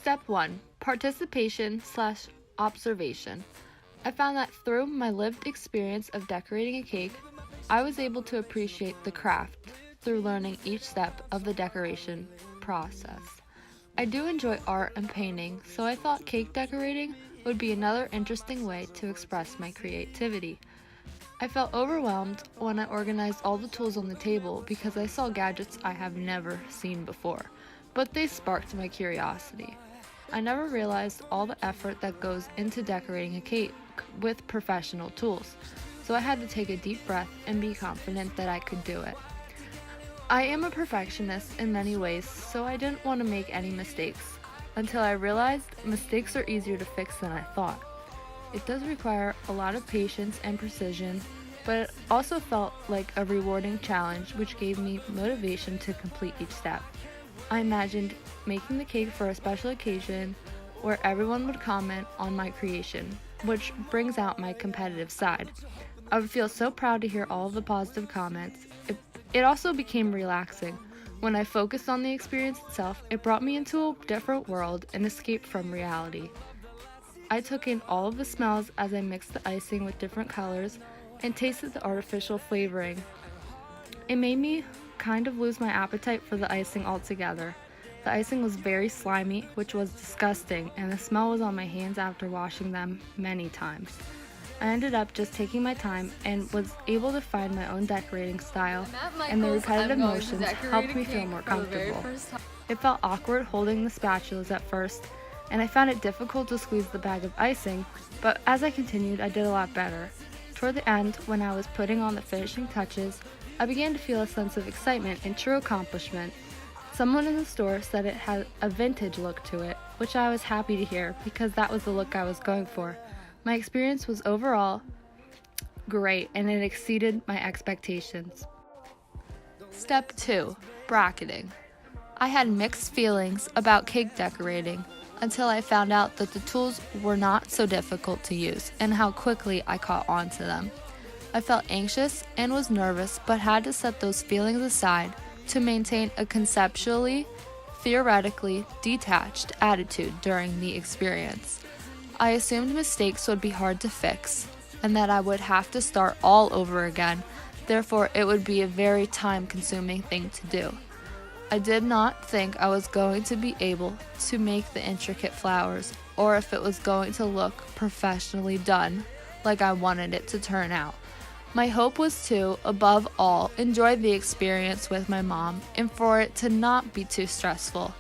Step 1. Participation/observation. I found that through my lived experience of decorating a cake, I was able to appreciate the craft through learning each step of the decoration process. I do enjoy art and painting, so I thought cake decorating would be another interesting way to express my creativity. I felt overwhelmed when I organized all the tools on the table because I saw gadgets I have never seen before, but they sparked my curiosity. I never realized all the effort that goes into decorating a cake with professional tools, so I had to take a deep breath and be confident that I could do it. I am a perfectionist in many ways, so I didn't want to make any mistakes, until I realized mistakes are easier to fix than I thought. It does require a lot of patience and precision, but it also felt like a rewarding challenge which gave me motivation to complete each step. I imagined making the cake for a special occasion where everyone would comment on my creation, which brings out my competitive side. I would feel so proud to hear all of the positive comments. It also became relaxing. When I focused on the experience itself, it brought me into a different world and escaped from reality. I took in all of the smells as I mixed the icing with different colors and tasted the artificial flavoring. It made me kind of lose my appetite for the icing altogether. The icing was very slimy, which was disgusting, and the smell was on my hands after washing them many times. I ended up just taking my time and was able to find my own decorating style, and the repetitive motions helped me feel more comfortable. It felt awkward holding the spatulas at first, and I found it difficult to squeeze the bag of icing, but as I continued, I did a lot better. Toward the end, when I was putting on the finishing touches, I began to feel a sense of excitement and true accomplishment. Someone in the store said it had a vintage look to it, which I was happy to hear because that was the look I was going for. My experience was overall great and it exceeded my expectations. Step 2. Bracketing. I had mixed feelings about cake decorating until I found out that the tools were not so difficult to use and how quickly I caught on to them. I felt anxious and was nervous, but had to set those feelings aside to maintain a conceptually, theoretically detached attitude during the experience. I assumed mistakes would be hard to fix and that I would have to start all over again, therefore it would be a very time-consuming thing to do. I did not think I was going to be able to make the intricate flowers or if it was going to look professionally done like I wanted it to turn out. My hope was to, above all, enjoy the experience with my mom and for it to not be too stressful,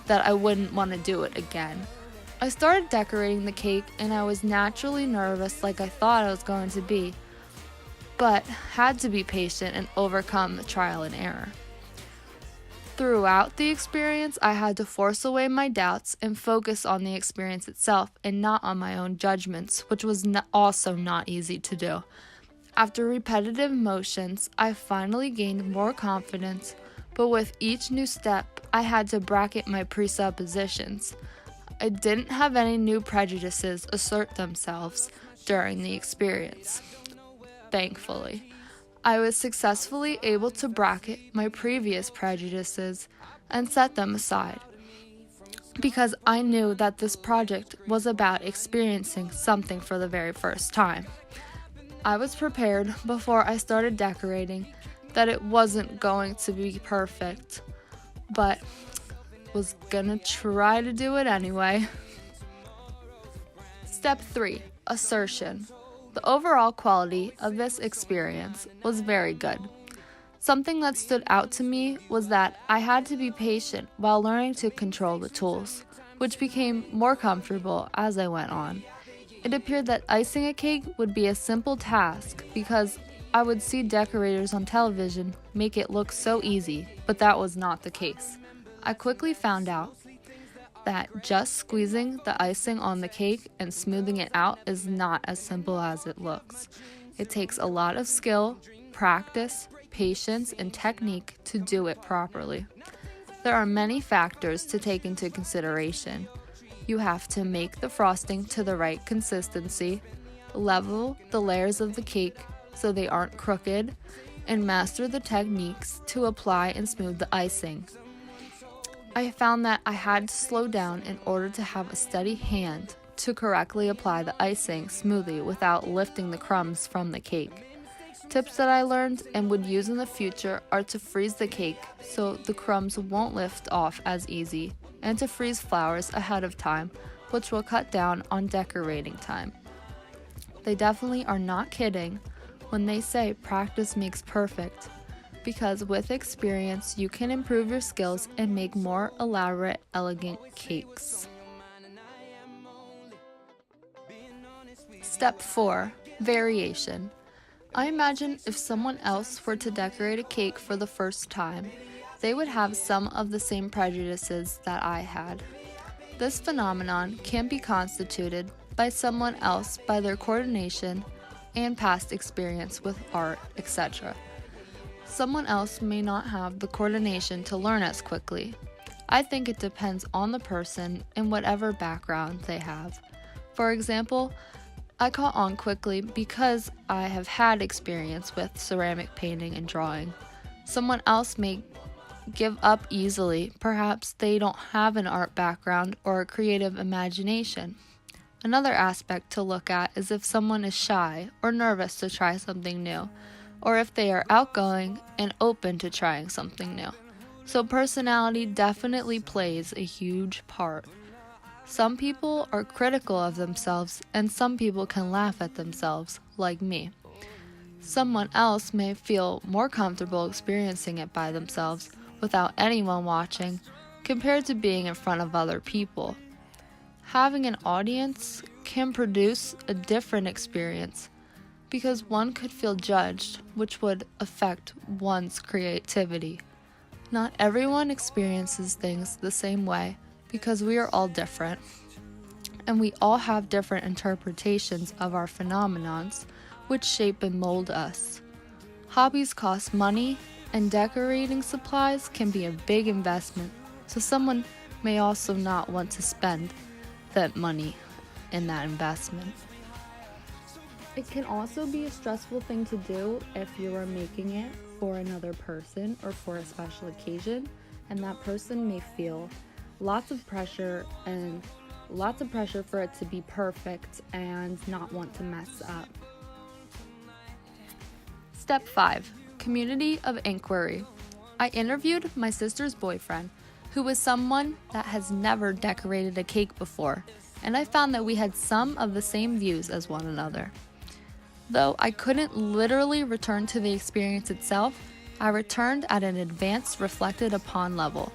that I wouldn't want to do it again. I started decorating the cake and I was naturally nervous like I thought I was going to be, but had to be patient and overcome the trial and error. Throughout the experience, I had to force away my doubts and focus on the experience itself and not on my own judgments, which was also not easy to do. After repetitive motions, I finally gained more confidence, but with each new step, I had to bracket my presuppositions. I didn't have any new prejudices assert themselves during the experience. Thankfully, I was successfully able to bracket my previous prejudices and set them aside, because I knew that this project was about experiencing something for the very first time. I was prepared before I started decorating that it wasn't going to be perfect, but was gonna try to do it anyway. Step 3. Assertion. The overall quality of this experience was very good. Something that stood out to me was that I had to be patient while learning to control the tools, which became more comfortable as I went on. It appeared that icing a cake would be a simple task because I would see decorators on television make it look so easy, but that was not the case. I quickly found out that just squeezing the icing on the cake and smoothing it out is not as simple as it looks. It takes a lot of skill, practice, patience, and technique to do it properly. There are many factors to take into consideration. You have to make the frosting to the right consistency, level the layers of the cake so they aren't crooked, and master the techniques to apply and smooth the icing. I found that I had to slow down in order to have a steady hand to correctly apply the icing smoothly without lifting the crumbs from the cake. Tips that I learned and would use in the future are to freeze the cake so the crumbs won't lift off as easy, and to freeze flowers ahead of time, which will cut down on decorating time. They definitely are not kidding when they say practice makes perfect, because with experience you can improve your skills and make more elaborate, elegant cakes. Step 4. Variation. I imagine if someone else were to decorate a cake for the first time, they would have some of the same prejudices that I had. This phenomenon can be constituted by someone else by their coordination and past experience with art, etc. Someone else may not have the coordination to learn as quickly. I think it depends on the person and whatever background they have. For example, I caught on quickly because I have had experience with ceramic painting and drawing. Someone else may give up easily. Perhaps they don't have an art background or a creative imagination. Another aspect to look at is if someone is shy or nervous to try something new, or if they are outgoing and open to trying something new. So personality definitely plays a huge part. Some people are critical of themselves, and some people can laugh at themselves, like me. Someone else may feel more comfortable experiencing it by themselves without anyone watching, compared to being in front of other people. Having an audience can produce a different experience, because one could feel judged, which would affect one's creativity. Not everyone experiences things the same way, because we are all different, and we all have different interpretations of our phenomenons, which shape and mold us. Hobbies cost money, and decorating supplies can be a big investment, so someone may also not want to spend that money in that investment. It can also be a stressful thing to do if you are making it for another person or for a special occasion, and that person may feel lots of pressure for it to be perfect and not want to mess up. Step 5. Community of inquiry. I interviewed my sister's boyfriend, who was someone that has never decorated a cake before, and I found that we had some of the same views as one another. Though I couldn't literally return to the experience itself, I returned at an advanced reflected upon level.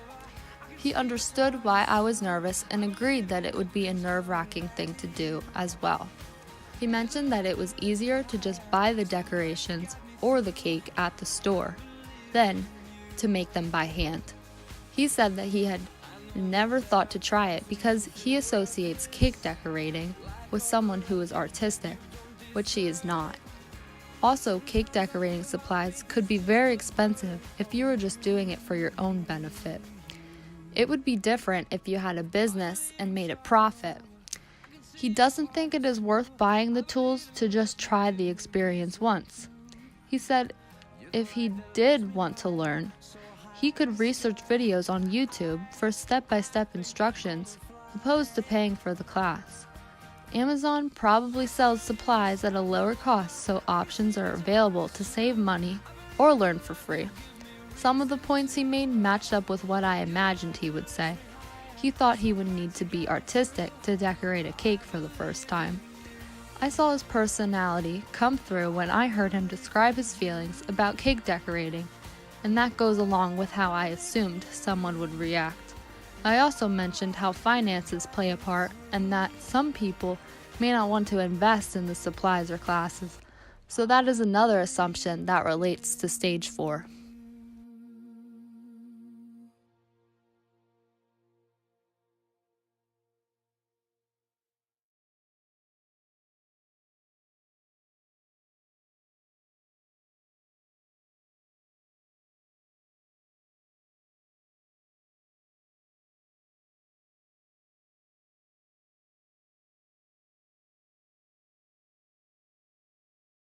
He understood why I was nervous and agreed that it would be a nerve-wracking thing to do as well. He mentioned that it was easier to just buy the decorations or the cake at the store than to make them by hand. He said that he had never thought to try it because he associates cake decorating with someone who is artistic, which she is not. Also, cake decorating supplies could be very expensive if you were just doing it for your own benefit. It would be different if you had a business and made a profit. He doesn't think it is worth buying the tools to just try the experience once. He said if he did want to learn, he could research videos on YouTube for step-by-step instructions, opposed to paying for the class. Amazon probably sells supplies at a lower cost, so options are available to save money or learn for free. Some of the points he made matched up with what I imagined he would say. He thought he would need to be artistic to decorate a cake for the first time. I saw his personality come through when I heard him describe his feelings about cake decorating, and that goes along with how I assumed someone would react. I also mentioned how finances play a part and that some people may not want to invest in the supplies or classes, so that is another assumption that relates to stage 4.